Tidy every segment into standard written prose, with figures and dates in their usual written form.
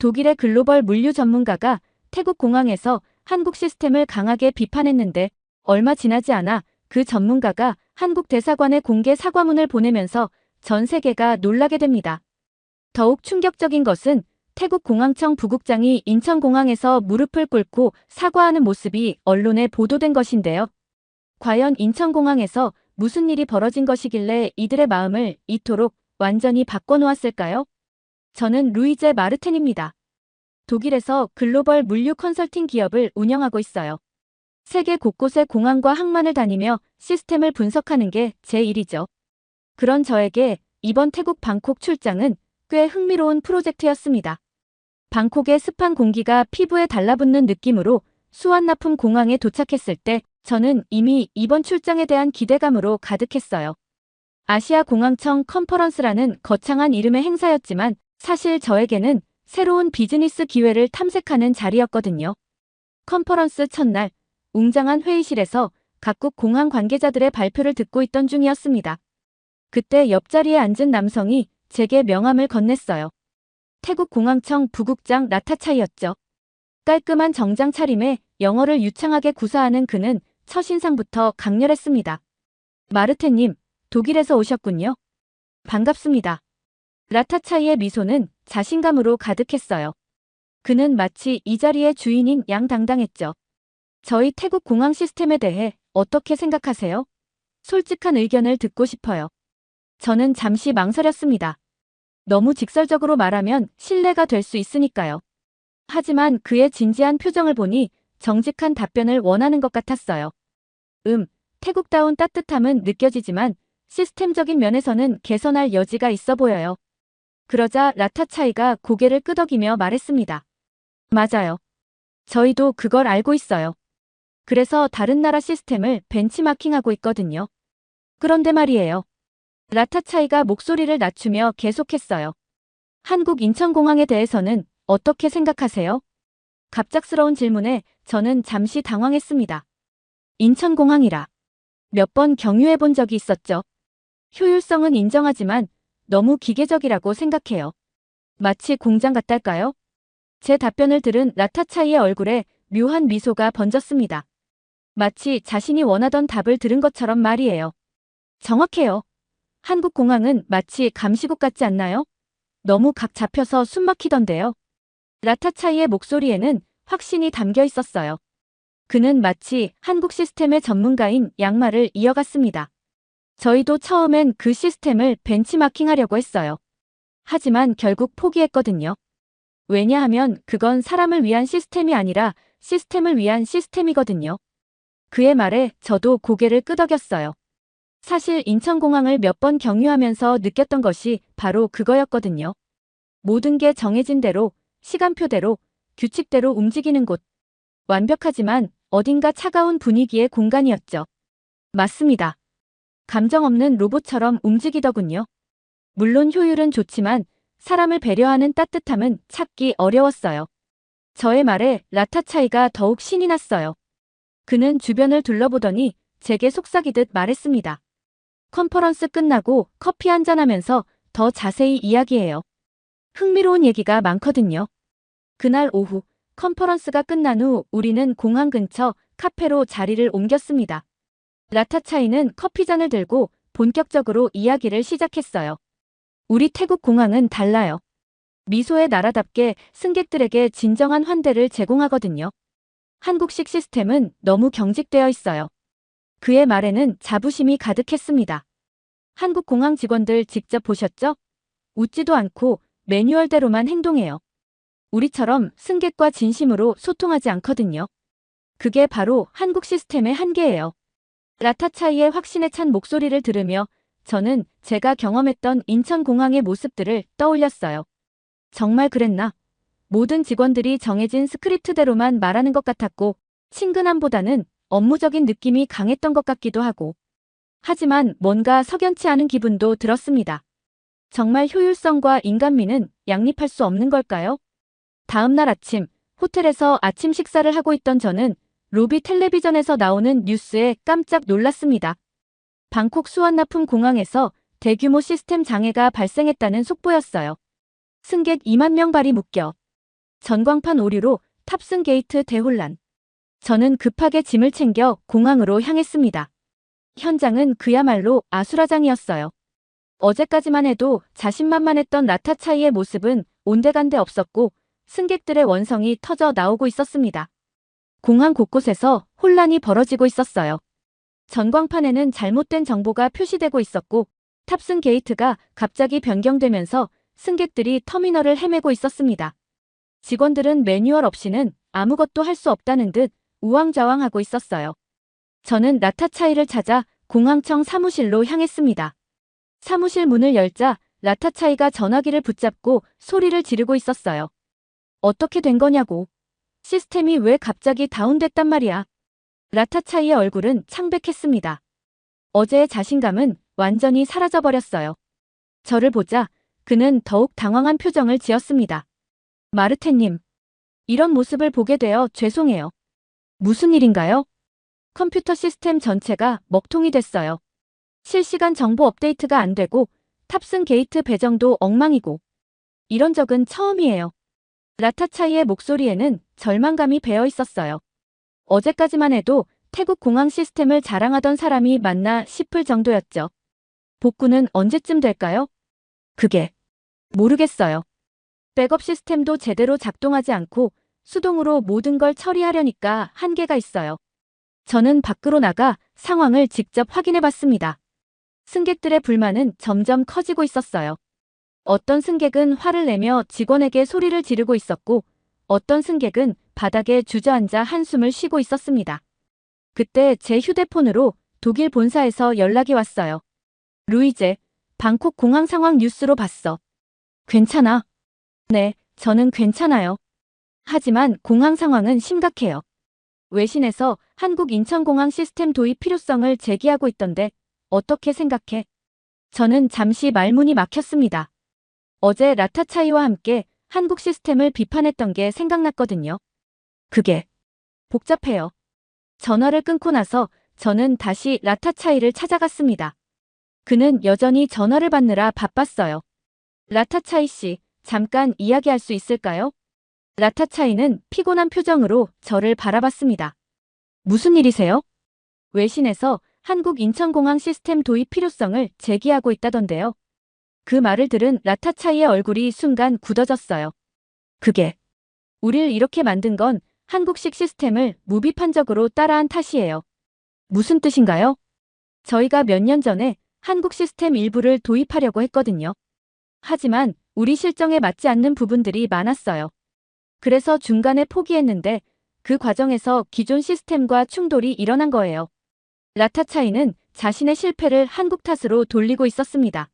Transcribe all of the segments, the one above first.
독일의 글로벌 물류 전문가가 태국 공항에서 한국 시스템을 강하게 비판했는데 얼마 지나지 않아 그 전문가가 한국 대사관에 공개 사과문을 보내면서 전 세계가 놀라게 됩니다. 더욱 충격적인 것은 태국 공항청 부국장이 인천공항에서 무릎을 꿇고 사과하는 모습이 언론에 보도된 것인데요. 과연 인천공항에서 무슨 일이 벌어진 것이길래 이들의 마음을 이토록 완전히 바꿔놓았을까요? 저는 루이제 마르텐입니다. 독일에서 글로벌 물류 컨설팅 기업을 운영하고 있어요. 세계 곳곳의 공항과 항만을 다니며 시스템을 분석하는 게 제 일이죠. 그런 저에게 이번 태국 방콕 출장은 꽤 흥미로운 프로젝트였습니다. 방콕의 습한 공기가 피부에 달라붙는 느낌으로 수완나품 공항에 도착했을 때 저는 이미 이번 출장에 대한 기대감으로 가득했어요. 아시아 공항청 컨퍼런스라는 거창한 이름의 행사였지만 사실 저에게는 새로운 비즈니스 기회를 탐색하는 자리였거든요. 컨퍼런스 첫날, 웅장한 회의실에서 각국 공항 관계자들의 발표를 듣고 있던 중이었습니다. 그때 옆자리에 앉은 남성이 제게 명함을 건넸어요. 태국 공항청 부국장 라타차이였죠. 깔끔한 정장 차림에 영어를 유창하게 구사하는 그는 첫인상부터 강렬했습니다. 마르테님, 독일에서 오셨군요. 반갑습니다. 라타차이의 미소는 자신감으로 가득했어요. 그는 마치 이 자리의 주인인 양 당당했죠. 저희 태국 공항 시스템에 대해 어떻게 생각하세요? 솔직한 의견을 듣고 싶어요. 저는 잠시 망설였습니다. 너무 직설적으로 말하면 신뢰가 될 수 있으니까요. 하지만 그의 진지한 표정을 보니 정직한 답변을 원하는 것 같았어요. 태국다운 따뜻함은 느껴지지만 시스템적인 면에서는 개선할 여지가 있어 보여요. 그러자 라타차이가 고개를 끄덕이며 말했습니다. 맞아요. 저희도 그걸 알고 있어요. 그래서 다른 나라 시스템을 벤치마킹하고 있거든요. 그런데 말이에요. 라타차이가 목소리를 낮추며 계속했어요. 한국 인천공항에 대해서는 어떻게 생각하세요? 갑작스러운 질문에 저는 잠시 당황했습니다. 인천공항이라. 몇 번 경유해 본 적이 있었죠. 효율성은 인정하지만 너무 기계적이라고 생각해요. 마치 공장 같달까요? 제 답변을 들은 라타차이의 얼굴에 묘한 미소가 번졌습니다. 마치 자신이 원하던 답을 들은 것처럼 말이에요. 정확해요. 한국 공항은 마치 감시국 같지 않나요? 너무 각 잡혀서 숨 막히던데요. 라타차이의 목소리에는 확신이 담겨 있었어요. 그는 마치 한국 시스템의 전문가인 양말을 이어갔습니다. 저희도 처음엔 그 시스템을 벤치마킹하려고 했어요. 하지만 결국 포기했거든요. 왜냐하면 그건 사람을 위한 시스템이 아니라 시스템을 위한 시스템이거든요. 그의 말에 저도 고개를 끄덕였어요. 사실 인천공항을 몇 번 경유하면서 느꼈던 것이 바로 그거였거든요. 모든 게 정해진 대로, 시간표대로, 규칙대로 움직이는 곳. 완벽하지만 어딘가 차가운 분위기의 공간이었죠. 맞습니다. 감정 없는 로봇처럼 움직이더군요. 물론 효율은 좋지만 사람을 배려하는 따뜻함은 찾기 어려웠어요. 저의 말에 라타차이가 더욱 신이 났어요. 그는 주변을 둘러보더니 제게 속삭이듯 말했습니다. 컨퍼런스 끝나고 커피 한잔하면서 더 자세히 이야기해요. 흥미로운 얘기가 많거든요. 그날 오후 컨퍼런스가 끝난 후 우리는 공항 근처 카페로 자리를 옮겼습니다. 라타차이는 커피잔을 들고 본격적으로 이야기를 시작했어요. 우리 태국 공항은 달라요. 미소의 나라답게 승객들에게 진정한 환대를 제공하거든요. 한국식 시스템은 너무 경직되어 있어요. 그의 말에는 자부심이 가득했습니다. 한국 공항 직원들 직접 보셨죠? 웃지도 않고 매뉴얼대로만 행동해요. 우리처럼 승객과 진심으로 소통하지 않거든요. 그게 바로 한국 시스템의 한계예요. 라타차이의 확신에 찬 목소리를 들으며 저는 제가 경험했던 인천공항의 모습들을 떠올렸어요. 정말 그랬나? 모든 직원들이 정해진 스크립트대로만 말하는 것 같았고 친근함보다는 업무적인 느낌이 강했던 것 같기도 하고. 하지만 뭔가 석연치 않은 기분도 들었습니다. 정말 효율성과 인간미는 양립할 수 없는 걸까요? 다음 날 아침, 호텔에서 아침 식사를 하고 있던 저는 로비 텔레비전에서 나오는 뉴스에 깜짝 놀랐습니다. 방콕 수완나품 공항에서 대규모 시스템 장애가 발생했다는 속보였어요. 승객 2만 명 발이 묶여 전광판 오류로 탑승 게이트 대혼란. 저는 급하게 짐을 챙겨 공항으로 향했습니다. 현장은 그야말로 아수라장이었어요. 어제까지만 해도 자신만만했던 라타차이의 모습은 온데간데 없었고 승객들의 원성이 터져 나오고 있었습니다. 공항 곳곳에서 혼란이 벌어지고 있었어요. 전광판에는 잘못된 정보가 표시되고 있었고 탑승 게이트가 갑자기 변경되면서 승객들이 터미널을 헤매고 있었습니다. 직원들은 매뉴얼 없이는 아무것도 할 수 없다는 듯 우왕좌왕하고 있었어요. 저는 라타차이를 찾아 공항청 사무실로 향했습니다. 사무실 문을 열자 라타차이가 전화기를 붙잡고 소리를 지르고 있었어요. 어떻게 된 거냐고. 시스템이 왜 갑자기 다운됐단 말이야. 라타차이의 얼굴은 창백했습니다. 어제의 자신감은 완전히 사라져버렸어요. 저를 보자 그는 더욱 당황한 표정을 지었습니다. 마르테님, 이런 모습을 보게 되어 죄송해요. 무슨 일인가요? 컴퓨터 시스템 전체가 먹통이 됐어요. 실시간 정보 업데이트가 안 되고 탑승 게이트 배정도 엉망이고. 이런 적은 처음이에요. 라타차이의 목소리에는 절망감이 배어 있었어요. 어제까지만 해도 태국 공항 시스템을 자랑하던 사람이 맞나 싶을 정도였죠. 복구는 언제쯤 될까요? 그게 모르겠어요. 백업 시스템도 제대로 작동하지 않고 수동으로 모든 걸 처리하려니까 한계가 있어요. 저는 밖으로 나가 상황을 직접 확인해 봤습니다. 승객들의 불만은 점점 커지고 있었어요. 어떤 승객은 화를 내며 직원에게 소리를 지르고 있었고 어떤 승객은 바닥에 주저앉아 한숨을 쉬고 있었습니다. 그때 제 휴대폰으로 독일 본사에서 연락이 왔어요. 루이제, 방콕 공항 상황 뉴스로 봤어. 괜찮아? 네, 저는 괜찮아요. 하지만 공항 상황은 심각해요. 외신에서 한국 인천공항 시스템 도입 필요성을 제기하고 있던데 어떻게 생각해? 저는 잠시 말문이 막혔습니다. 어제 라타차이와 함께 한국 시스템을 비판했던 게 생각났거든요. 그게 복잡해요. 전화를 끊고 나서 저는 다시 라타차이를 찾아갔습니다. 그는 여전히 전화를 받느라 바빴어요. 라타차이 씨, 잠깐 이야기할 수 있을까요? 라타차이는 피곤한 표정으로 저를 바라봤습니다. 무슨 일이세요? 외신에서 한국 인천공항 시스템 도입 필요성을 제기하고 있다던데요. 그 말을 들은 라타차이의 얼굴이 순간 굳어졌어요. 그게 우릴 이렇게 만든 건 한국식 시스템을 무비판적으로 따라한 탓이에요. 무슨 뜻인가요? 저희가 몇 년 전에 한국 시스템 일부를 도입하려고 했거든요. 하지만 우리 실정에 맞지 않는 부분들이 많았어요. 그래서 중간에 포기했는데 그 과정에서 기존 시스템과 충돌이 일어난 거예요. 라타차이는 자신의 실패를 한국 탓으로 돌리고 있었습니다.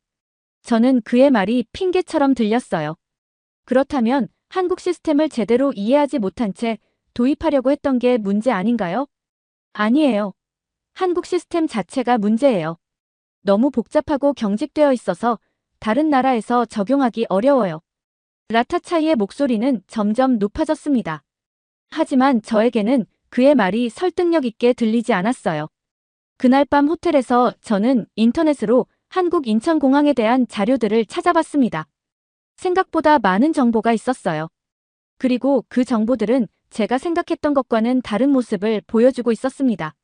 저는 그의 말이 핑계처럼 들렸어요. 그렇다면 한국 시스템을 제대로 이해하지 못한 채 도입하려고 했던 게 문제 아닌가요? 아니에요. 한국 시스템 자체가 문제예요. 너무 복잡하고 경직되어 있어서 다른 나라에서 적용하기 어려워요. 라타차이의 목소리는 점점 높아졌습니다. 하지만 저에게는 그의 말이 설득력 있게 들리지 않았어요. 그날 밤 호텔에서 저는 인터넷으로 한국 인천공항에 대한 자료들을 찾아봤습니다. 생각보다 많은 정보가 있었어요. 그리고 그 정보들은 제가 생각했던 것과는 다른 모습을 보여주고 있었습니다.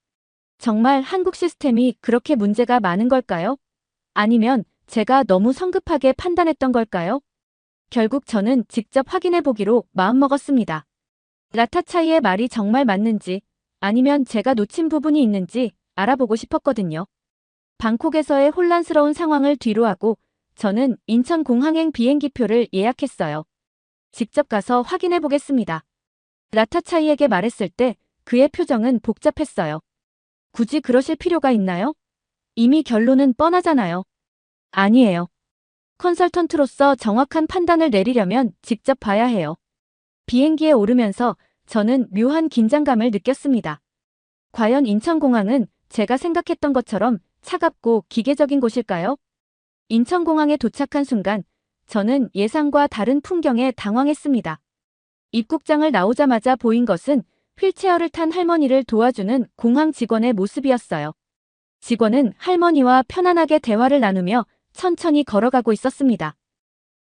정말 한국 시스템이 그렇게 문제가 많은 걸까요? 아니면 제가 너무 성급하게 판단했던 걸까요? 결국 저는 직접 확인해 보기로 마음먹었습니다. 라타차이의 말이 정말 맞는지 아니면 제가 놓친 부분이 있는지 알아보고 싶었거든요. 방콕에서의 혼란스러운 상황을 뒤로하고 저는 인천공항행 비행기표를 예약했어요. 직접 가서 확인해 보겠습니다. 라타차이에게 말했을 때 그의 표정은 복잡했어요. 굳이 그러실 필요가 있나요? 이미 결론은 뻔하잖아요. 아니에요. 컨설턴트로서 정확한 판단을 내리려면 직접 봐야 해요. 비행기에 오르면서 저는 묘한 긴장감을 느꼈습니다. 과연 인천공항은 제가 생각했던 것처럼 차갑고 기계적인 곳일까요? 인천공항에 도착한 순간 저는 예상과 다른 풍경에 당황했습니다. 입국장을 나오자마자 보인 것은 휠체어를 탄 할머니를 도와주는 공항 직원의 모습이었어요. 직원은 할머니와 편안하게 대화를 나누며 천천히 걸어가고 있었습니다.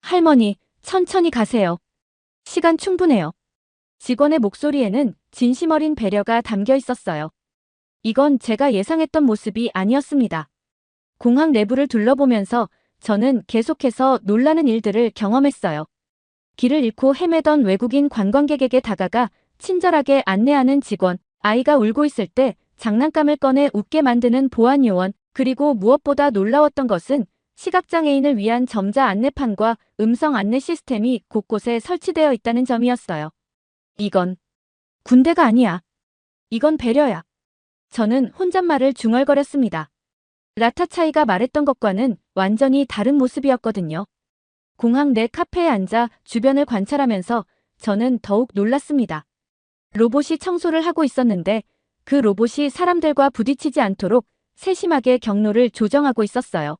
할머니, 천천히 가세요. 시간 충분해요. 직원의 목소리에는 진심 어린 배려가 담겨 있었어요. 이건 제가 예상했던 모습이 아니었습니다. 공항 내부를 둘러보면서 저는 계속해서 놀라는 일들을 경험했어요. 길을 잃고 헤매던 외국인 관광객에게 다가가 친절하게 안내하는 직원, 아이가 울고 있을 때 장난감을 꺼내 웃게 만드는 보안 요원, 그리고 무엇보다 놀라웠던 것은 시각장애인을 위한 점자 안내판과 음성 안내 시스템이 곳곳에 설치되어 있다는 점이었어요. 이건 군대가 아니야. 이건 배려야. 저는 혼잣말을 중얼거렸습니다. 라타차이가 말했던 것과는 완전히 다른 모습이었거든요. 공항 내 카페에 앉아 주변을 관찰하면서 저는 더욱 놀랐습니다. 로봇이 청소를 하고 있었는데 그 로봇이 사람들과 부딪히지 않도록 세심하게 경로를 조정하고 있었어요.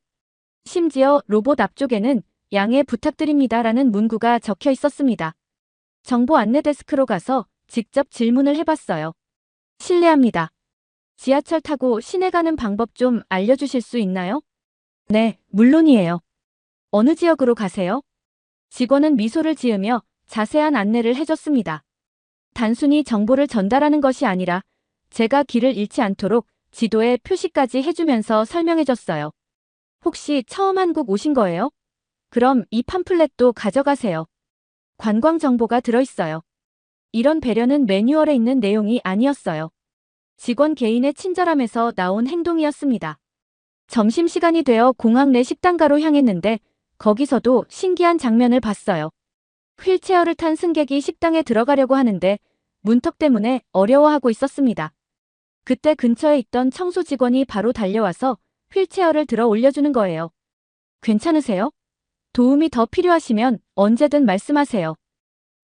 심지어 로봇 앞쪽에는 양해 부탁드립니다라는 문구가 적혀 있었습니다. 정보 안내 데스크로 가서 직접 질문을 해봤어요. 실례합니다. 지하철 타고 시내 가는 방법 좀 알려주실 수 있나요? 네, 물론이에요. 어느 지역으로 가세요? 직원은 미소를 지으며 자세한 안내를 해줬습니다. 단순히 정보를 전달하는 것이 아니라 제가 길을 잃지 않도록 지도에 표시까지 해주면서 설명해줬어요. 혹시 처음 한국 오신 거예요? 그럼 이 팜플렛도 가져가세요. 관광 정보가 들어있어요. 이런 배려는 매뉴얼에 있는 내용이 아니었어요. 직원 개인의 친절함에서 나온 행동이었습니다. 점심시간이 되어 공항 내 식당가로 향했는데 거기서도 신기한 장면을 봤어요. 휠체어를 탄 승객이 식당에 들어가려고 하는데 문턱 때문에 어려워하고 있었습니다. 그때 근처에 있던 청소 직원이 바로 달려와서 휠체어를 들어 올려주는 거예요. 괜찮으세요? 도움이 더 필요하시면 언제든 말씀하세요.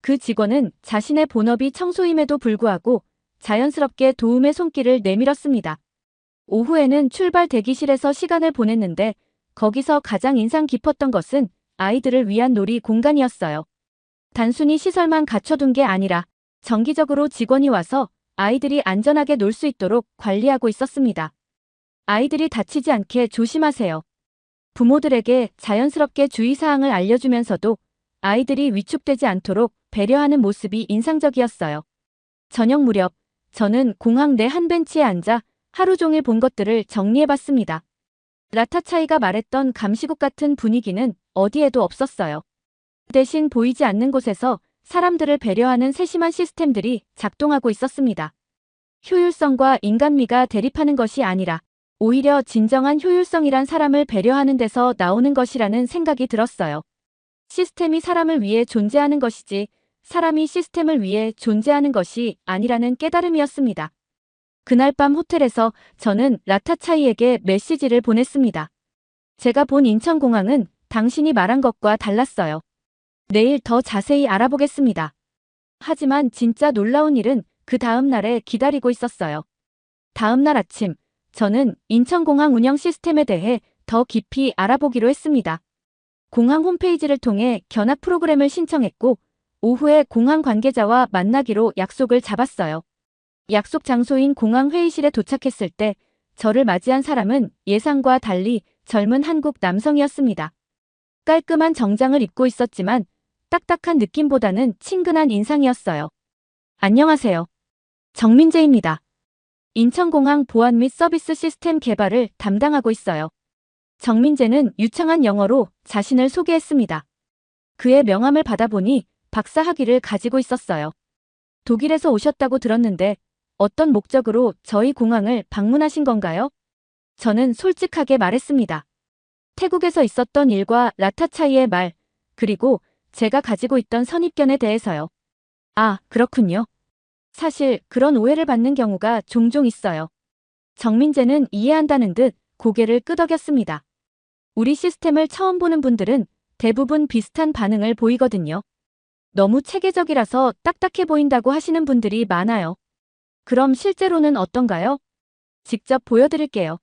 그 직원은 자신의 본업이 청소임에도 불구하고 자연스럽게 도움의 손길을 내밀었습니다. 오후에는 출발 대기실에서 시간을 보냈는데 거기서 가장 인상 깊었던 것은 아이들을 위한 놀이 공간이었어요. 단순히 시설만 갖춰둔 게 아니라 정기적으로 직원이 와서 아이들이 안전하게 놀 수 있도록 관리하고 있었습니다. 아이들이 다치지 않게 조심하세요. 부모들에게 자연스럽게 주의사항을 알려주면서도 아이들이 위축되지 않도록 배려하는 모습이 인상적이었어요. 저녁 무렵, 저는 공항 내 한 벤치에 앉아 하루 종일 본 것들을 정리해봤습니다. 라타차이가 말했던 감시국 같은 분위기는 어디에도 없었어요. 대신 보이지 않는 곳에서 사람들을 배려하는 세심한 시스템들이 작동하고 있었습니다. 효율성과 인간미가 대립하는 것이 아니라 오히려 진정한 효율성이란 사람을 배려하는 데서 나오는 것이라는 생각이 들었어요. 시스템이 사람을 위해 존재하는 것이지 사람이 시스템을 위해 존재하는 것이 아니라는 깨달음이었습니다. 그날 밤 호텔에서 저는 라타차이에게 메시지를 보냈습니다. 제가 본 인천공항은 당신이 말한 것과 달랐어요. 내일 더 자세히 알아보겠습니다. 하지만 진짜 놀라운 일은 그 다음 날에 기다리고 있었어요. 다음 날 아침, 저는 인천공항 운영 시스템에 대해 더 깊이 알아보기로 했습니다. 공항 홈페이지를 통해 견학 프로그램을 신청했고, 오후에 공항 관계자와 만나기로 약속을 잡았어요. 약속 장소인 공항 회의실에 도착했을 때 저를 맞이한 사람은 예상과 달리 젊은 한국 남성이었습니다. 깔끔한 정장을 입고 있었지만 딱딱한 느낌보다는 친근한 인상이었어요. 안녕하세요. 정민재입니다. 인천공항 보안 및 서비스 시스템 개발을 담당하고 있어요. 정민재는 유창한 영어로 자신을 소개했습니다. 그의 명함을 받아보니 박사 학위를 가지고 있었어요. 독일에서 오셨다고 들었는데 어떤 목적으로 저희 공항을 방문하신 건가요? 저는 솔직하게 말했습니다. 태국에서 있었던 일과 라타차이의 말, 그리고 제가 가지고 있던 선입견에 대해서요. 아, 그렇군요. 사실 그런 오해를 받는 경우가 종종 있어요. 정민재는 이해한다는 듯 고개를 끄덕였습니다. 우리 시스템을 처음 보는 분들은 대부분 비슷한 반응을 보이거든요. 너무 체계적이라서 딱딱해 보인다고 하시는 분들이 많아요. 그럼 실제로는 어떤가요? 직접 보여드릴게요.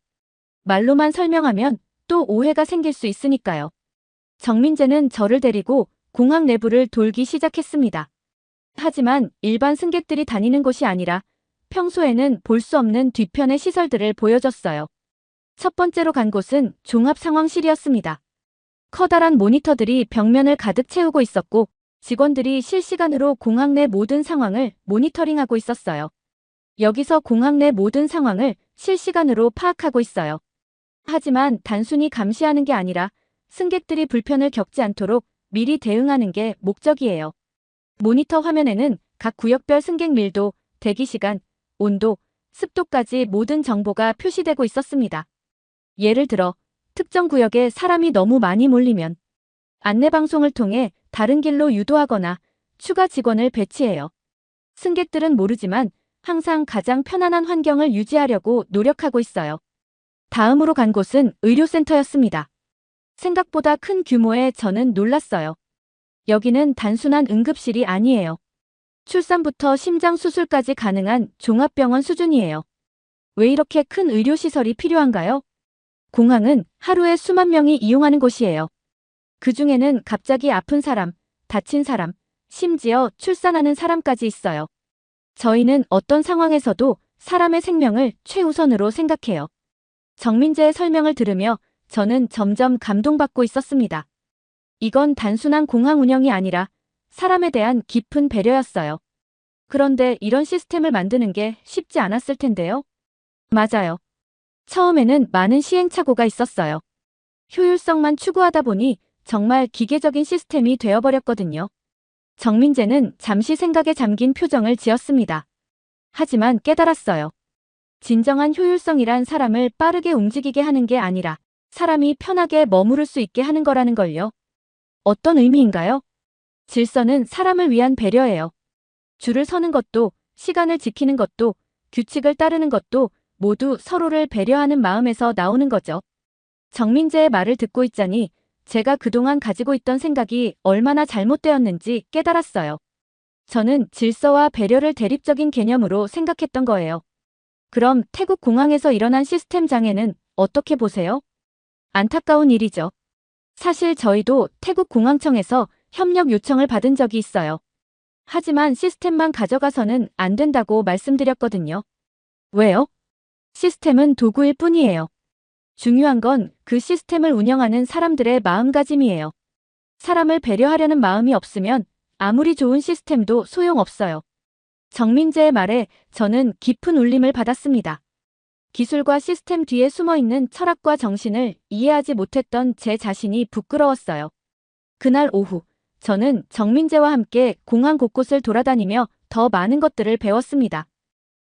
말로만 설명하면 또 오해가 생길 수 있으니까요. 정민재는 저를 데리고 공항 내부를 돌기 시작했습니다. 하지만 일반 승객들이 다니는 곳이 아니라 평소에는 볼 수 없는 뒤편의 시설들을 보여줬어요. 첫 번째로 간 곳은 종합 상황실이었습니다. 커다란 모니터들이 벽면을 가득 채우고 있었고 직원들이 실시간으로 공항 내 모든 상황을 모니터링하고 있었어요. 여기서 공항 내 모든 상황을 실시간으로 파악하고 있어요. 하지만 단순히 감시하는 게 아니라 승객들이 불편을 겪지 않도록 미리 대응하는 게 목적이에요. 모니터 화면에는 각 구역별 승객 밀도, 대기 시간, 온도, 습도까지 모든 정보가 표시되고 있었습니다. 예를 들어 특정 구역에 사람이 너무 많이 몰리면 안내방송을 통해 다른 길로 유도하거나 추가 직원을 배치해요. 승객들은 모르지만 항상 가장 편안한 환경을 유지하려고 노력하고 있어요. 다음으로 간 곳은 의료센터였습니다. 생각보다 큰 규모에 저는 놀랐어요. 여기는 단순한 응급실이 아니에요. 출산부터 심장 수술까지 가능한 종합병원 수준이에요. 왜 이렇게 큰 의료시설이 필요한가요? 공항은 하루에 수만 명이 이용하는 곳이에요. 그 중에는 갑자기 아픈 사람, 다친 사람, 심지어 출산하는 사람까지 있어요. 저희는 어떤 상황에서도 사람의 생명을 최우선으로 생각해요. 정민재의 설명을 들으며 저는 점점 감동받고 있었습니다. 이건 단순한 공항 운영이 아니라 사람에 대한 깊은 배려였어요. 그런데 이런 시스템을 만드는 게 쉽지 않았을 텐데요. 맞아요. 처음에는 많은 시행착오가 있었어요. 효율성만 추구하다 보니 정말 기계적인 시스템이 되어버렸거든요. 정민재는 잠시 생각에 잠긴 표정을 지었습니다. 하지만 깨달았어요. 진정한 효율성이란 사람을 빠르게 움직이게 하는 게 아니라 사람이 편하게 머무를 수 있게 하는 거라는 걸요. 어떤 의미인가요? 질서는 사람을 위한 배려예요. 줄을 서는 것도, 시간을 지키는 것도, 규칙을 따르는 것도 모두 서로를 배려하는 마음에서 나오는 거죠. 정민재의 말을 듣고 있자니 제가 그동안 가지고 있던 생각이 얼마나 잘못되었는지 깨달았어요. 저는 질서와 배려를 대립적인 개념으로 생각했던 거예요. 그럼 태국 공항에서 일어난 시스템 장애는 어떻게 보세요? 안타까운 일이죠. 사실 저희도 태국 공항청에서 협력 요청을 받은 적이 있어요. 하지만 시스템만 가져가서는 안 된다고 말씀드렸거든요. 왜요? 시스템은 도구일 뿐이에요. 중요한 건 그 시스템을 운영하는 사람들의 마음가짐이에요. 사람을 배려하려는 마음이 없으면 아무리 좋은 시스템도 소용없어요. 정민재의 말에 저는 깊은 울림을 받았습니다. 기술과 시스템 뒤에 숨어있는 철학과 정신을 이해하지 못했던 제 자신이 부끄러웠어요. 그날 오후, 저는 정민재와 함께 공항 곳곳을 돌아다니며 더 많은 것들을 배웠습니다.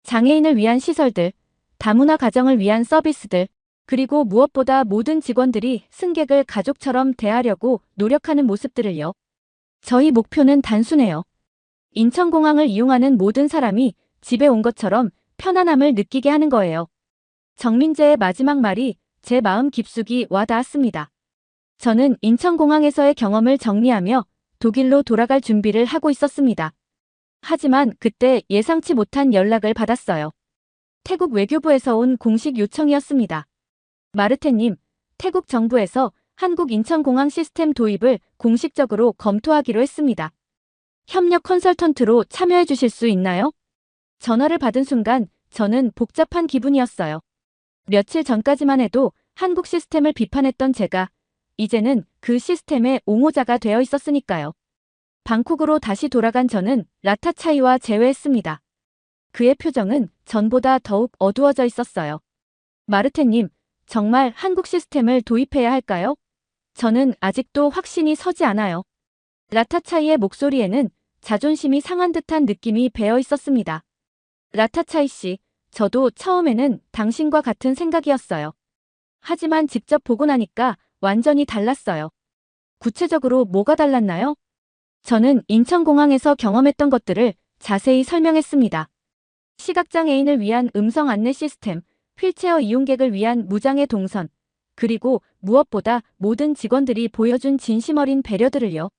장애인을 위한 시설들, 다문화 가정을 위한 서비스들, 그리고 무엇보다 모든 직원들이 승객을 가족처럼 대하려고 노력하는 모습들을요. 저희 목표는 단순해요. 인천공항을 이용하는 모든 사람이 집에 온 것처럼 편안함을 느끼게 하는 거예요. 정민재의 마지막 말이 제 마음 깊숙이 와닿았습니다. 저는 인천공항에서의 경험을 정리하며 독일로 돌아갈 준비를 하고 있었습니다. 하지만 그때 예상치 못한 연락을 받았어요. 태국 외교부에서 온 공식 요청이었습니다. 마르테님, 태국 정부에서 한국 인천공항 시스템 도입을 공식적으로 검토하기로 했습니다. 협력 컨설턴트로 참여해 주실 수 있나요? 전화를 받은 순간 저는 복잡한 기분이었어요. 며칠 전까지만 해도 한국 시스템을 비판했던 제가 이제는 그 시스템의 옹호자가 되어 있었으니까요. 방콕으로 다시 돌아간 저는 라타차이와 재회했습니다. 그의 표정은 전보다 더욱 어두워져 있었어요. 마르테님, 정말 한국 시스템을 도입해야 할까요? 저는 아직도 확신이 서지 않아요. 라타차이의 목소리에는 자존심이 상한 듯한 느낌이 배어 있었습니다. 라타차이 씨, 저도 처음에는 당신과 같은 생각이었어요. 하지만 직접 보고 나니까 완전히 달랐어요. 구체적으로 뭐가 달랐나요? 저는 인천공항에서 경험했던 것들을 자세히 설명했습니다. 시각장애인을 위한 음성 안내 시스템, 휠체어 이용객을 위한 무장애 동선, 그리고 무엇보다 모든 직원들이 보여준 진심 어린 배려들을요.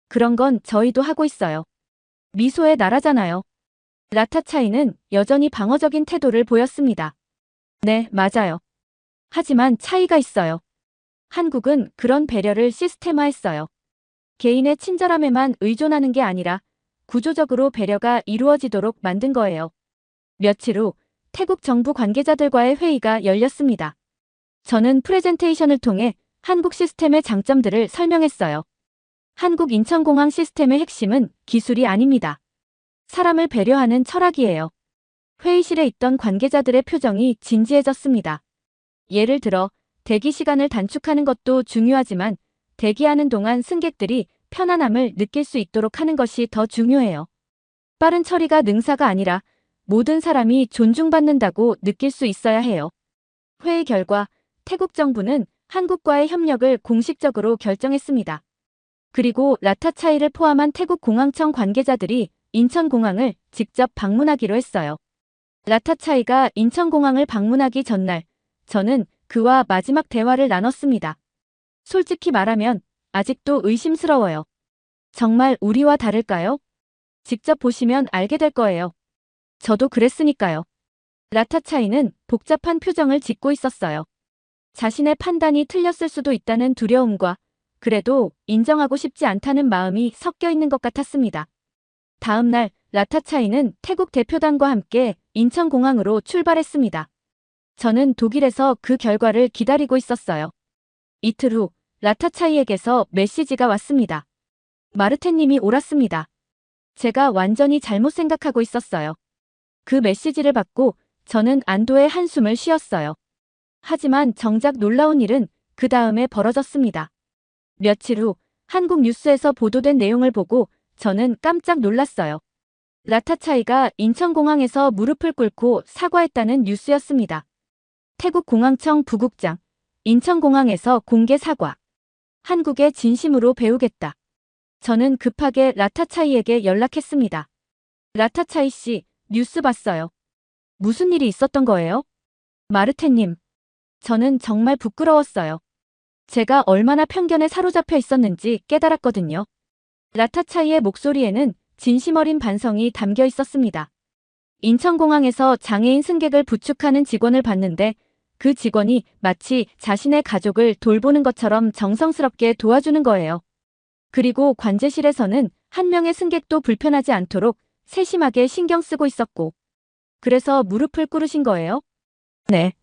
그런 건 저희도 하고 있어요. 미소의 나라잖아요. 라타차이는 여전히 방어적인 태도를 보였습니다. 네, 맞아요. 하지만 차이가 있어요. 한국은 그런 배려를 시스템화했어요. 개인의 친절함에만 의존하는 게 아니라 구조적으로 배려가 이루어지도록 만든 거예요. 며칠 후 태국 정부 관계자들과의 회의가 열렸습니다. 저는 프레젠테이션을 통해 한국 시스템의 장점들을 설명했어요. 한국 인천공항 시스템의 핵심은 기술이 아닙니다. 사람을 배려하는 철학이에요. 회의실에 있던 관계자들의 표정이 진지해졌습니다. 예를 들어 대기 시간을 단축하는 것도 중요하지만 대기하는 동안 승객들이 편안함을 느낄 수 있도록 하는 것이 더 중요해요. 빠른 처리가 능사가 아니라 모든 사람이 존중받는다고 느낄 수 있어야 해요. 회의 결과 태국 정부는 한국과의 협력을 공식적으로 결정했습니다. 그리고 라타차이를 포함한 태국 공항청 관계자들이 인천공항을 직접 방문하기로 했어요. 라타차이가 인천공항을 방문하기 전날 저는 그와 마지막 대화를 나눴습니다. 솔직히 말하면 아직도 의심스러워요. 정말 우리와 다를까요? 직접 보시면 알게 될 거예요. 저도 그랬으니까요. 라타차이는 복잡한 표정을 짓고 있었어요. 자신의 판단이 틀렸을 수도 있다는 두려움과 그래도 인정하고 싶지 않다는 마음이 섞여 있는 것 같았습니다. 다음 날 라타차이는 태국 대표단과 함께 인천공항으로 출발했습니다. 저는 독일에서 그 결과를 기다리고 있었어요. 이틀 후 라타차이에게서 메시지가 왔습니다. 마르테님이 옳았습니다. 제가 완전히 잘못 생각하고 있었어요. 그 메시지를 받고 저는 안도의 한숨을 쉬었어요. 하지만 정작 놀라운 일은 그 다음에 벌어졌습니다. 며칠 후 한국 뉴스에서 보도된 내용을 보고 저는 깜짝 놀랐어요. 라타차이가 인천공항에서 무릎을 꿇고 사과했다는 뉴스였습니다. 태국 공항청 부국장, 인천공항에서 공개 사과. 한국의 진심으로 배우겠다. 저는 급하게 라타차이에게 연락했습니다. 라타차이 씨, 뉴스 봤어요. 무슨 일이 있었던 거예요? 마르테님, 저는 정말 부끄러웠어요. 제가 얼마나 편견에 사로잡혀 있었는지 깨달았거든요. 라타차이의 목소리에는 진심 어린 반성이 담겨 있었습니다. 인천공항에서 장애인 승객을 부축하는 직원을 봤는데 그 직원이 마치 자신의 가족을 돌보는 것처럼 정성스럽게 도와주는 거예요. 그리고 관제실에서는 한 명의 승객도 불편하지 않도록 세심하게 신경 쓰고 있었고. 그래서 무릎을 꿇으신 거예요? 네.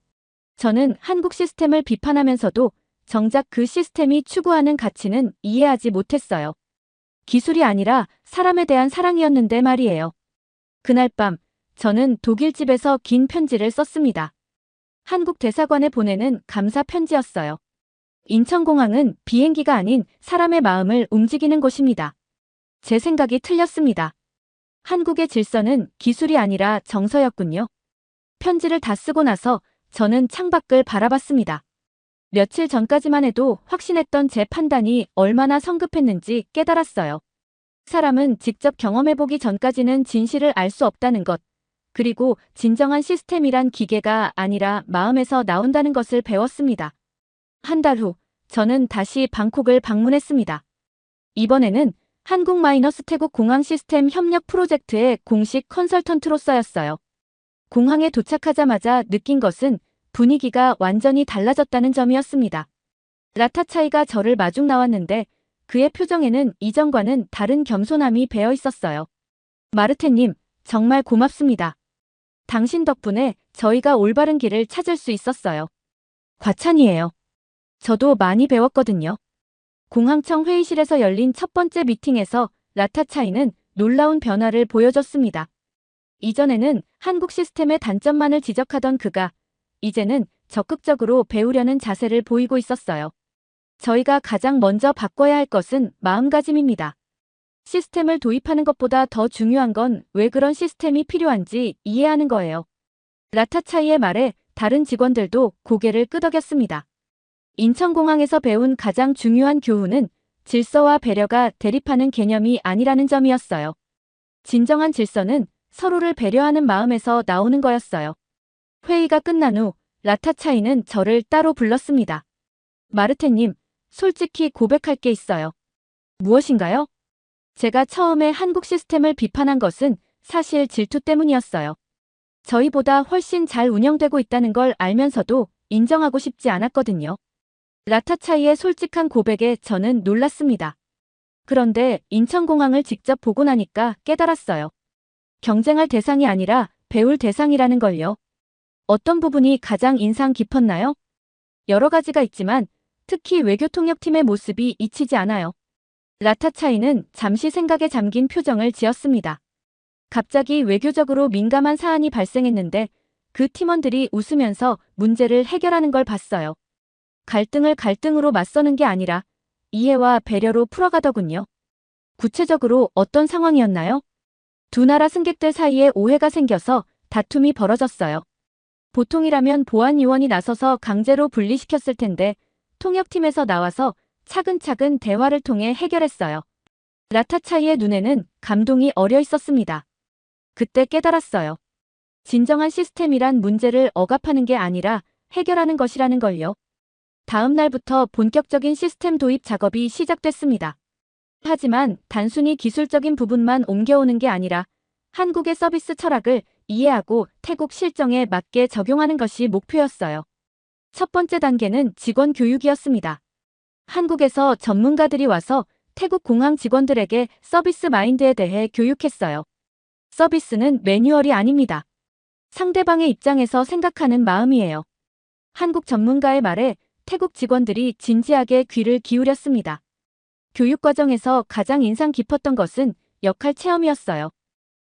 저는 한국 시스템을 비판하면서도 정작 그 시스템이 추구하는 가치는 이해하지 못했어요. 기술이 아니라 사람에 대한 사랑이었는데 말이에요. 그날 밤 저는 독일 집에서 긴 편지를 썼습니다. 한국 대사관에 보내는 감사 편지였어요. 인천공항은 비행기가 아닌 사람의 마음을 움직이는 곳입니다. 제 생각이 틀렸습니다. 한국의 질서는 기술이 아니라 정서였군요. 편지를 다 쓰고 나서 저는 창밖을 바라봤습니다. 며칠 전까지만 해도 확신했던 제 판단이 얼마나 성급했는지 깨달았어요. 사람은 직접 경험해보기 전까지는 진실을 알 수 없다는 것, 그리고 진정한 시스템이란 기계가 아니라 마음에서 나온다는 것을 배웠습니다. 한 달 후, 저는 다시 방콕을 방문했습니다. 이번에는 한국-태국 공항 시스템 협력 프로젝트의 공식 컨설턴트로서였어요. 공항에 도착하자마자 느낀 것은 분위기가 완전히 달라졌다는 점이었습니다. 라타차이가 저를 마중 나왔는데 그의 표정에는 이전과는 다른 겸손함이 배어 있었어요. 마르테님, 정말 고맙습니다. 당신 덕분에 저희가 올바른 길을 찾을 수 있었어요. 과찬이에요. 저도 많이 배웠거든요. 공항청 회의실에서 열린 첫 번째 미팅에서 라타차이는 놀라운 변화를 보여줬습니다. 이전에는 한국 시스템의 단점만을 지적하던 그가 이제는 적극적으로 배우려는 자세를 보이고 있었어요. 저희가 가장 먼저 바꿔야 할 것은 마음가짐입니다. 시스템을 도입하는 것보다 더 중요한 건 왜 그런 시스템이 필요한지 이해하는 거예요. 라타차이의 말에 다른 직원들도 고개를 끄덕였습니다. 인천공항에서 배운 가장 중요한 교훈은 질서와 배려가 대립하는 개념이 아니라는 점이었어요. 진정한 질서는 서로를 배려하는 마음에서 나오는 거였어요. 회의가 끝난 후 라타차이는 저를 따로 불렀습니다. 마르테님, 솔직히 고백할 게 있어요. 무엇인가요? 제가 처음에 한국 시스템을 비판한 것은 사실 질투 때문이었어요. 저희보다 훨씬 잘 운영되고 있다는 걸 알면서도 인정하고 싶지 않았거든요. 라타차이의 솔직한 고백에 저는 놀랐습니다. 그런데 인천공항을 직접 보고 나니까 깨달았어요. 경쟁할 대상이 아니라 배울 대상이라는 걸요. 어떤 부분이 가장 인상 깊었나요? 여러 가지가 있지만 특히 외교통역팀의 모습이 잊히지 않아요. 라타차이는 잠시 생각에 잠긴 표정을 지었습니다. 갑자기 외교적으로 민감한 사안이 발생했는데 그 팀원들이 웃으면서 문제를 해결하는 걸 봤어요. 갈등을 갈등으로 맞서는 게 아니라 이해와 배려로 풀어가더군요. 구체적으로 어떤 상황이었나요? 두 나라 승객들 사이에 오해가 생겨서 다툼이 벌어졌어요. 보통이라면 보안 요원이 나서서 강제로 분리시켰을 텐데 통역팀에서 나와서 차근차근 대화를 통해 해결했어요. 라타차이의 눈에는 감동이 어려 있었습니다. 그때 깨달았어요. 진정한 시스템이란 문제를 억압하는 게 아니라 해결하는 것이라는 걸요. 다음 날부터 본격적인 시스템 도입 작업이 시작됐습니다. 하지만 단순히 기술적인 부분만 옮겨오는 게 아니라 한국의 서비스 철학을 이해하고 태국 실정에 맞게 적용하는 것이 목표였어요. 첫 번째 단계는 직원 교육이었습니다. 한국에서 전문가들이 와서 태국 공항 직원들에게 서비스 마인드에 대해 교육했어요. 서비스는 매뉴얼이 아닙니다. 상대방의 입장에서 생각하는 마음이에요. 한국 전문가의 말에 태국 직원들이 진지하게 귀를 기울였습니다. 교육 과정에서 가장 인상 깊었던 것은 역할 체험이었어요.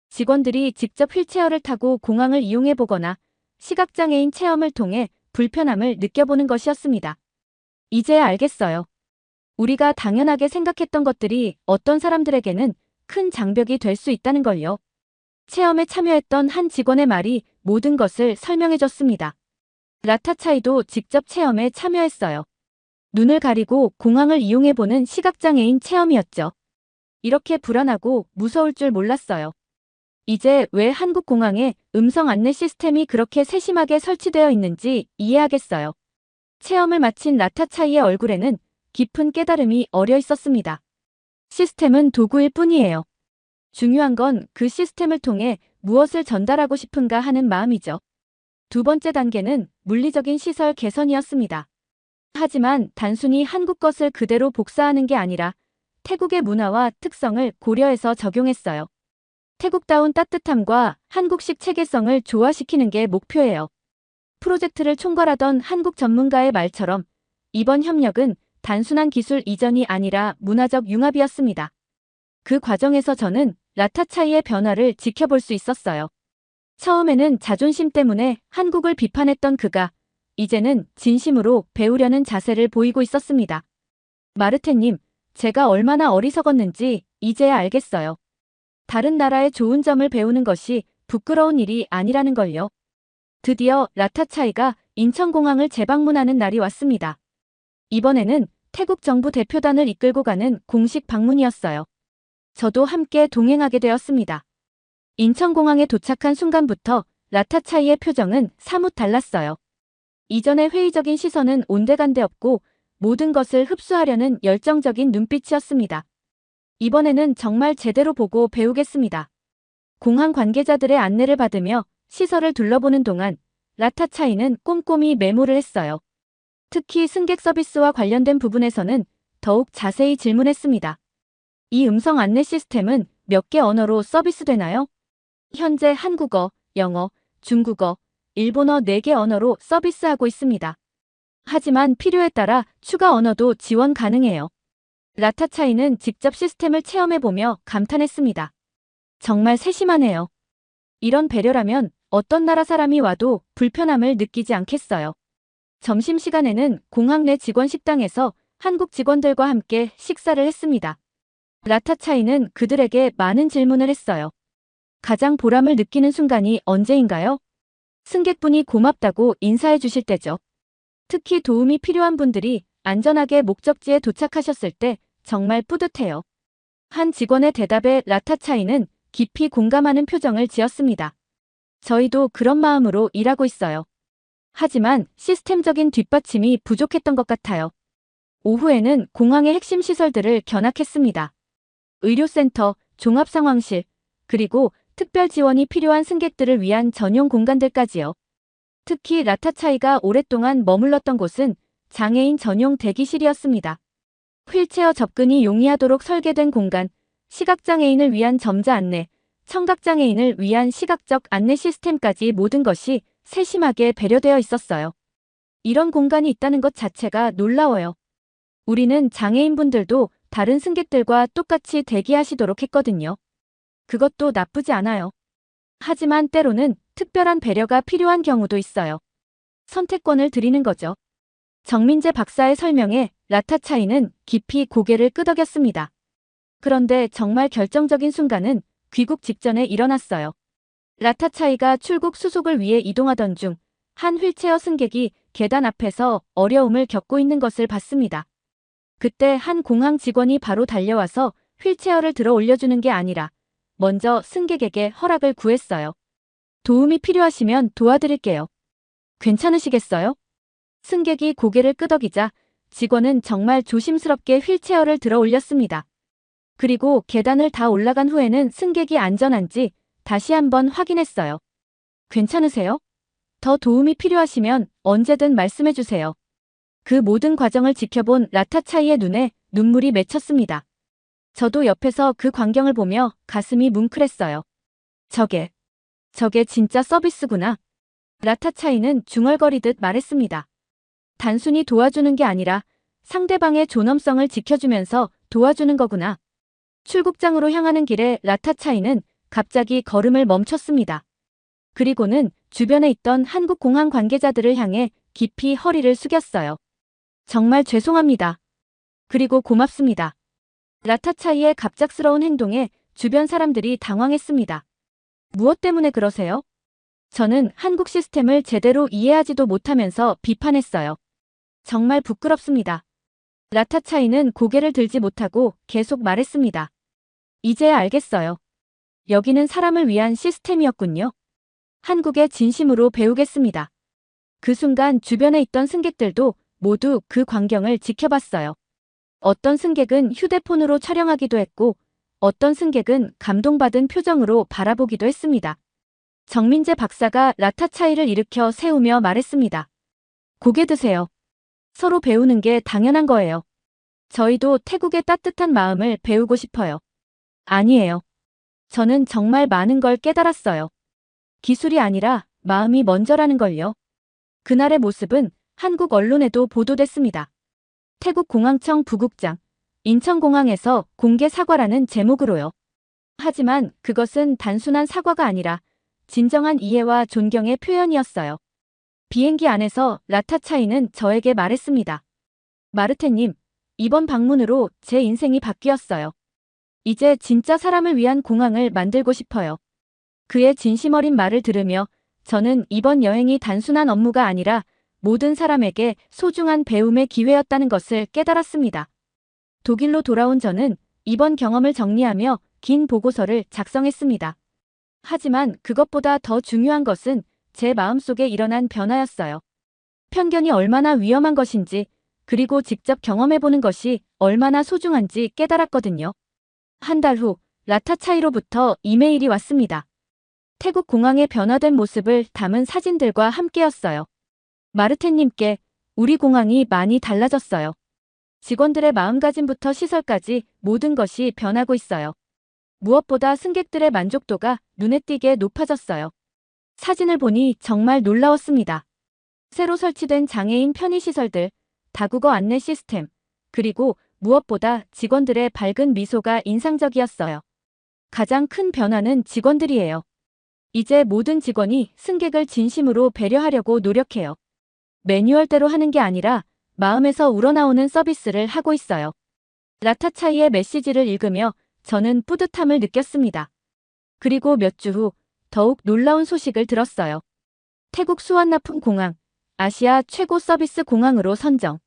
직원들이 직접 휠체어를 타고 공항을 이용해 보거나 시각장애인 체험을 통해 불편함을 느껴보는 것이었습니다. 이제야 알겠어요. 우리가 당연하게 생각했던 것들이 어떤 사람들에게는 큰 장벽이 될 수 있다는 걸요. 체험에 참여했던 한 직원의 말이 모든 것을 설명해줬습니다. 라타차이도 직접 체험에 참여했어요. 눈을 가리고 공항을 이용해보는 시각장애인 체험이었죠. 이렇게 불안하고 무서울 줄 몰랐어요. 이제 왜 한국 공항에 음성 안내 시스템이 그렇게 세심하게 설치되어 있는지 이해하겠어요. 체험을 마친 라타차이의 얼굴에는 깊은 깨달음이 어려 있었습니다. 시스템은 도구일 뿐이에요. 중요한 건 그 시스템을 통해 무엇을 전달하고 싶은가 하는 마음이죠. 두 번째 단계는 물리적인 시설 개선이었습니다. 하지만 단순히 한국 것을 그대로 복사하는 게 아니라 태국의 문화와 특성을 고려해서 적용했어요. 태국다운 따뜻함과 한국식 체계성을 조화시키는 게 목표예요. 프로젝트를 총괄하던 한국 전문가의 말처럼 이번 협력은 단순한 기술 이전이 아니라 문화적 융합이었습니다. 그 과정에서 저는 라타차이의 변화를 지켜볼 수 있었어요. 처음에는 자존심 때문에 한국을 비판했던 그가 이제는 진심으로 배우려는 자세를 보이고 있었습니다. 마르테님, 제가 얼마나 어리석었는지 이제야 알겠어요. 다른 나라의 좋은 점을 배우는 것이 부끄러운 일이 아니라는 걸요. 드디어 라타차이가 인천공항을 재방문하는 날이 왔습니다. 이번에는 태국 정부 대표단을 이끌고 가는 공식 방문이었어요. 저도 함께 동행하게 되었습니다. 인천공항에 도착한 순간부터 라타차이의 표정은 사뭇 달랐어요. 이전의 회의적인 시선은 온데간데 없고 모든 것을 흡수하려는 열정적인 눈빛이었습니다. 이번에는 정말 제대로 보고 배우겠습니다. 공항 관계자들의 안내를 받으며 시설을 둘러보는 동안 라타차이는 꼼꼼히 메모를 했어요. 특히 승객 서비스와 관련된 부분에서는 더욱 자세히 질문했습니다. 이 음성 안내 시스템은 몇 개 언어로 서비스되나요? 현재 한국어, 영어, 중국어, 일본어 4개 언어로 서비스하고 있습니다. 하지만 필요에 따라 추가 언어도 지원 가능해요. 라타차이는 직접 시스템을 체험해보며 감탄했습니다. 정말 세심하네요. 이런 배려라면 어떤 나라 사람이 와도 불편함을 느끼지 않겠어요. 점심시간에는 공항 내 직원 식당에서 한국 직원들과 함께 식사를 했습니다. 라타차이는 그들에게 많은 질문을 했어요. 가장 보람을 느끼는 순간이 언제인가요? 승객분이 고맙다고 인사해 주실 때죠. 특히 도움이 필요한 분들이 안전하게 목적지에 도착하셨을 때 정말 뿌듯해요. 한 직원의 대답에 라타차이는 깊이 공감하는 표정을 지었습니다. 저희도 그런 마음으로 일하고 있어요. 하지만 시스템적인 뒷받침이 부족했던 것 같아요. 오후에는 공항의 핵심 시설들을 견학했습니다. 의료센터, 종합상황실, 그리고 특별 지원이 필요한 승객들을 위한 전용 공간들까지요. 특히 라타차이가 오랫동안 머물렀던 곳은 장애인 전용 대기실이었습니다. 휠체어 접근이 용이하도록 설계된 공간, 시각장애인을 위한 점자 안내, 청각장애인을 위한 시각적 안내 시스템까지 모든 것이 세심하게 배려되어 있었어요. 이런 공간이 있다는 것 자체가 놀라워요. 우리는 장애인분들도 다른 승객들과 똑같이 대기하시도록 했거든요. 그것도 나쁘지 않아요. 하지만 때로는 특별한 배려가 필요한 경우도 있어요. 선택권을 드리는 거죠. 정민재 박사의 설명에 라타차이는 깊이 고개를 끄덕였습니다. 그런데 정말 결정적인 순간은 귀국 직전에 일어났어요. 라타차이가 출국 수속을 위해 이동하던 중 한 휠체어 승객이 계단 앞에서 어려움을 겪고 있는 것을 봤습니다. 그때 한 공항 직원이 바로 달려와서 휠체어를 들어 올려주는 게 아니라 먼저 승객에게 허락을 구했어요. 도움이 필요하시면 도와드릴게요. 괜찮으시겠어요? 승객이 고개를 끄덕이자 직원은 정말 조심스럽게 휠체어를 들어 올렸습니다. 그리고 계단을 다 올라간 후에는 승객이 안전한지 다시 한번 확인했어요. 괜찮으세요? 더 도움이 필요하시면 언제든 말씀해주세요. 그 모든 과정을 지켜본 라타차이의 눈에 눈물이 맺혔습니다. 저도 옆에서 그 광경을 보며 가슴이 뭉클했어요. 저게 진짜 서비스구나. 라타차이는 중얼거리듯 말했습니다. 단순히 도와주는 게 아니라 상대방의 존엄성을 지켜주면서 도와주는 거구나. 출국장으로 향하는 길에 라타차이는 갑자기 걸음을 멈췄습니다. 그리고는 주변에 있던 한국 공항 관계자들을 향해 깊이 허리를 숙였어요. 정말 죄송합니다. 그리고 고맙습니다. 라타차이의 갑작스러운 행동에 주변 사람들이 당황했습니다. 무엇 때문에 그러세요? 저는 한국 시스템을 제대로 이해하지도 못하면서 비판했어요. 정말 부끄럽습니다. 라타차이는 고개를 들지 못하고 계속 말했습니다. 이제야 알겠어요. 여기는 사람을 위한 시스템이었군요. 한국에 진심으로 배우겠습니다. 그 순간 주변에 있던 승객들도 모두 그 광경을 지켜봤어요. 어떤 승객은 휴대폰으로 촬영하기도 했고 어떤 승객은 감동받은 표정으로 바라보기도 했습니다. 정민재 박사가 라타차이를 일으켜 세우며 말했습니다. 고개 드세요. 서로 배우는 게 당연한 거예요. 저희도 태국의 따뜻한 마음을 배우고 싶어요. 아니에요. 저는 정말 많은 걸 깨달았어요. 기술이 아니라 마음이 먼저라는 걸요. 그날의 모습은 한국 언론에도 보도됐습니다. 태국 공항청 부국장, 인천공항에서 공개 사과라는 제목으로요. 하지만 그것은 단순한 사과가 아니라 진정한 이해와 존경의 표현이었어요. 비행기 안에서 라타차이는 저에게 말했습니다. 마르테님, 이번 방문으로 제 인생이 바뀌었어요. 이제 진짜 사람을 위한 공항을 만들고 싶어요. 그의 진심 어린 말을 들으며 저는 이번 여행이 단순한 업무가 아니라 모든 사람에게 소중한 배움의 기회였다는 것을 깨달았습니다. 독일로 돌아온 저는 이번 경험을 정리하며 긴 보고서를 작성했습니다. 하지만 그것보다 더 중요한 것은 제 마음속에 일어난 변화였어요. 편견이 얼마나 위험한 것인지, 그리고 직접 경험해보는 것이 얼마나 소중한지 깨달았거든요. 한 달 후, 라타차이로부터 이메일이 왔습니다. 태국 공항의 변화된 모습을 담은 사진들과 함께였어요. 마르테님께 우리 공항이 많이 달라졌어요. 직원들의 마음가짐부터 시설까지 모든 것이 변하고 있어요. 무엇보다 승객들의 만족도가 눈에 띄게 높아졌어요. 사진을 보니 정말 놀라웠습니다. 새로 설치된 장애인 편의시설들, 다국어 안내 시스템, 그리고 무엇보다 직원들의 밝은 미소가 인상적이었어요. 가장 큰 변화는 직원들이에요. 이제 모든 직원이 승객을 진심으로 배려하려고 노력해요. 매뉴얼대로 하는 게 아니라 마음에서 우러나오는 서비스를 하고 있어요. 라타차이의 메시지를 읽으며 저는 뿌듯함을 느꼈습니다. 그리고 몇 주 후 더욱 놀라운 소식을 들었어요. 태국 수완나품 공항, 아시아 최고 서비스 공항으로 선정.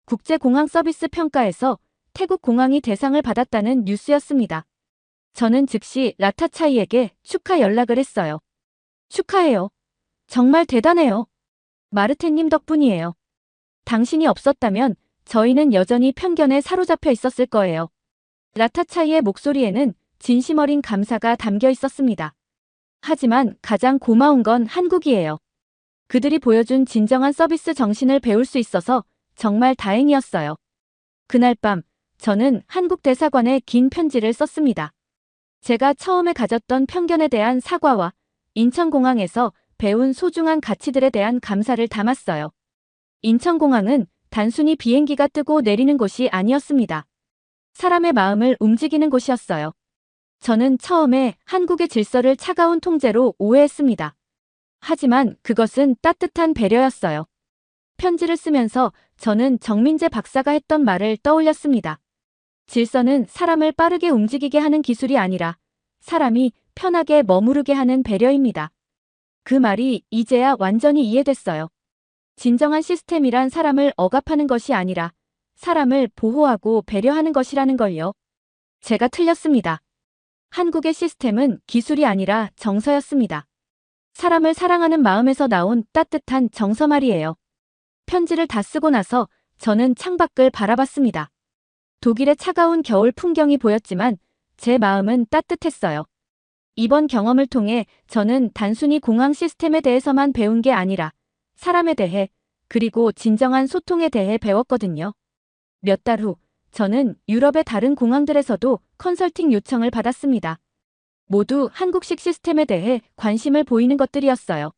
국제공항 서비스 평가에서 태국 공항이 대상을 받았다는 뉴스였습니다. 저는 즉시 라타차이에게 축하 연락을 했어요. 축하해요. 정말 대단해요. 마르테님 덕분이에요. 당신이 없었다면 저희는 여전히 편견에 사로잡혀 있었을 거예요. 라타차이의 목소리에는 진심 어린 감사가 담겨 있었습니다. 하지만 가장 고마운 건 한국이에요. 그들이 보여준 진정한 서비스 정신을 배울 수 있어서 정말 다행이었어요. 그날 밤, 저는 한국 대사관에 긴 편지를 썼습니다. 제가 처음에 가졌던 편견에 대한 사과와 인천공항에서 배운 소중한 가치들에 대한 감사를 담았어요. 인천공항은 단순히 비행기가 뜨고 내리는 곳이 아니었습니다. 사람의 마음을 움직이는 곳이었어요. 저는 처음에 한국의 질서를 차가운 통제로 오해했습니다. 하지만 그것은 따뜻한 배려였어요. 편지를 쓰면서 저는 정민재 박사가 했던 말을 떠올렸습니다. 질서는 사람을 빠르게 움직이게 하는 기술이 아니라 사람이 편하게 머무르게 하는 배려입니다. 그 말이 이제야 완전히 이해됐어요. 진정한 시스템이란 사람을 억압하는 것이 아니라 사람을 보호하고 배려하는 것이라는 걸요. 제가 틀렸습니다. 한국의 시스템은 기술이 아니라 정서였습니다. 사람을 사랑하는 마음에서 나온 따뜻한 정서 말이에요. 편지를 다 쓰고 나서 저는 창밖을 바라봤습니다. 독일의 차가운 겨울 풍경이 보였지만 제 마음은 따뜻했어요. 이번 경험을 통해 저는 단순히 공항 시스템에 대해서만 배운 게 아니라 사람에 대해 그리고 진정한 소통에 대해 배웠거든요. 몇 달 후 저는 유럽의 다른 공항들에서도 컨설팅 요청을 받았습니다. 모두 한국식 시스템에 대해 관심을 보이는 것들이었어요.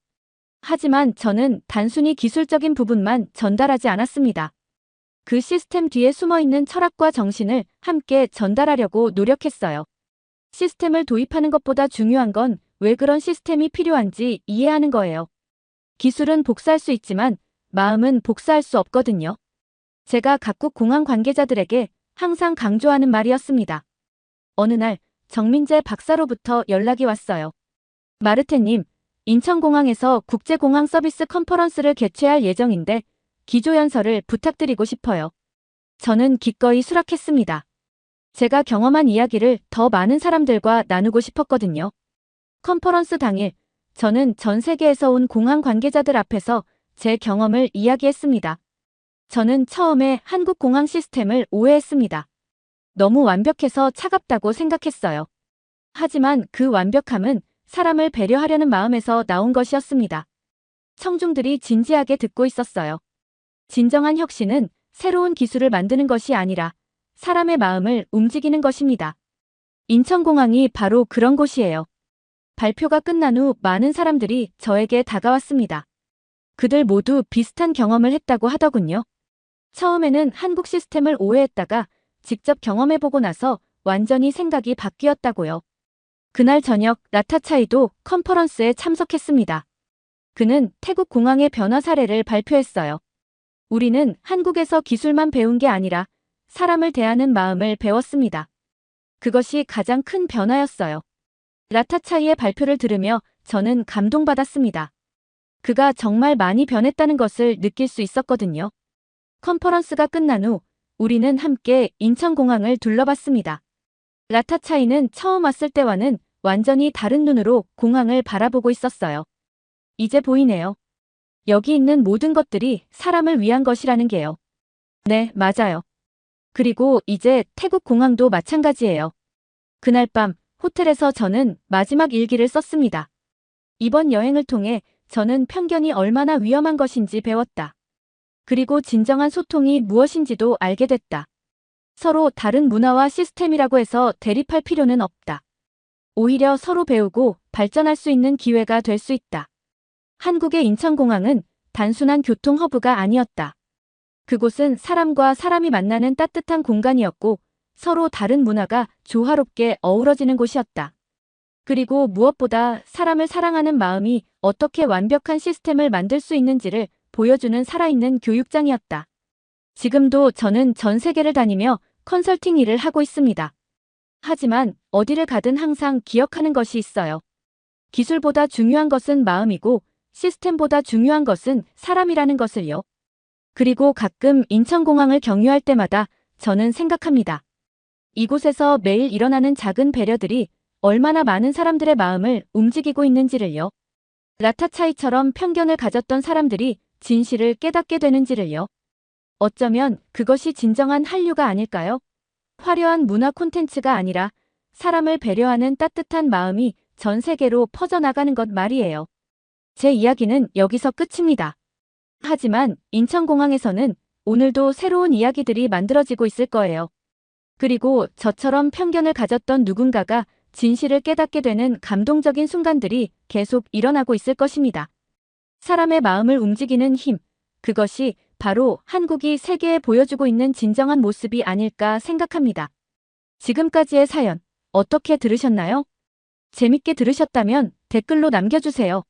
하지만 저는 단순히 기술적인 부분만 전달하지 않았습니다. 그 시스템 뒤에 숨어있는 철학과 정신을 함께 전달하려고 노력했어요. 시스템을 도입하는 것보다 중요한 건 왜 그런 시스템이 필요한지 이해하는 거예요. 기술은 복사할 수 있지만 마음은 복사할 수 없거든요. 제가 각국 공항 관계자들에게 항상 강조하는 말이었습니다. 어느 날 정민재 박사로부터 연락이 왔어요. 마르테님, 인천공항에서 국제공항 서비스 컨퍼런스를 개최할 예정인데 기조연설을 부탁드리고 싶어요. 저는 기꺼이 수락했습니다. 제가 경험한 이야기를 더 많은 사람들과 나누고 싶었거든요. 컨퍼런스 당일, 저는 전 세계에서 온 공항 관계자들 앞에서 제 경험을 이야기했습니다. 저는 처음에 한국 공항 시스템을 오해했습니다. 너무 완벽해서 차갑다고 생각했어요. 하지만 그 완벽함은 사람을 배려하려는 마음에서 나온 것이었습니다. 청중들이 진지하게 듣고 있었어요. 진정한 혁신은 새로운 기술을 만드는 것이 아니라 사람의 마음을 움직이는 것입니다. 인천공항이 바로 그런 곳이에요. 발표가 끝난 후 많은 사람들이 저에게 다가왔습니다. 그들 모두 비슷한 경험을 했다고 하더군요. 처음에는 한국 시스템을 오해했다가 직접 경험해보고 나서 완전히 생각이 바뀌었다고요. 그날 저녁 라타차이도 컨퍼런스에 참석했습니다. 그는 태국 공항의 변화 사례를 발표했어요. 우리는 한국에서 기술만 배운 게 아니라 사람을 대하는 마음을 배웠습니다. 그것이 가장 큰 변화였어요. 라타차이의 발표를 들으며 저는 감동받았습니다. 그가 정말 많이 변했다는 것을 느낄 수 있었거든요. 컨퍼런스가 끝난 후 우리는 함께 인천공항을 둘러봤습니다. 라타차이는 처음 왔을 때와는 완전히 다른 눈으로 공항을 바라보고 있었어요. 이제 보이네요. 여기 있는 모든 것들이 사람을 위한 것이라는 게요. 네, 맞아요. 그리고 이제 태국 공항도 마찬가지예요. 그날 밤 호텔에서 저는 마지막 일기를 썼습니다. 이번 여행을 통해 저는 편견이 얼마나 위험한 것인지 배웠다. 그리고 진정한 소통이 무엇인지도 알게 됐다. 서로 다른 문화와 시스템이라고 해서 대립할 필요는 없다. 오히려 서로 배우고 발전할 수 있는 기회가 될 수 있다. 한국의 인천공항은 단순한 교통 허브가 아니었다. 그곳은 사람과 사람이 만나는 따뜻한 공간이었고 서로 다른 문화가 조화롭게 어우러지는 곳이었다. 그리고 무엇보다 사람을 사랑하는 마음이 어떻게 완벽한 시스템을 만들 수 있는지를 보여주는 살아있는 교육장이었다. 지금도 저는 전 세계를 다니며 컨설팅 일을 하고 있습니다. 하지만 어디를 가든 항상 기억하는 것이 있어요. 기술보다 중요한 것은 마음이고 시스템보다 중요한 것은 사람이라는 것을요. 그리고 가끔 인천공항을 경유할 때마다 저는 생각합니다. 이곳에서 매일 일어나는 작은 배려들이 얼마나 많은 사람들의 마음을 움직이고 있는지를요. 라타차이처럼 편견을 가졌던 사람들이 진실을 깨닫게 되는지를요. 어쩌면 그것이 진정한 한류가 아닐까요? 화려한 문화 콘텐츠가 아니라 사람을 배려하는 따뜻한 마음이 전 세계로 퍼져나가는 것 말이에요. 제 이야기는 여기서 끝입니다. 하지만 인천공항에서는 오늘도 새로운 이야기들이 만들어지고 있을 거예요. 그리고 저처럼 편견을 가졌던 누군가가 진실을 깨닫게 되는 감동적인 순간들이 계속 일어나고 있을 것입니다. 사람의 마음을 움직이는 힘, 그것이 바로 한국이 세계에 보여주고 있는 진정한 모습이 아닐까 생각합니다. 지금까지의 사연 어떻게 들으셨나요? 재밌게 들으셨다면 댓글로 남겨주세요.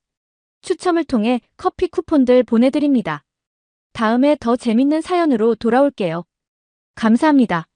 추첨을 통해 커피 쿠폰들 보내드립니다. 다음에 더 재밌는 사연으로 돌아올게요. 감사합니다.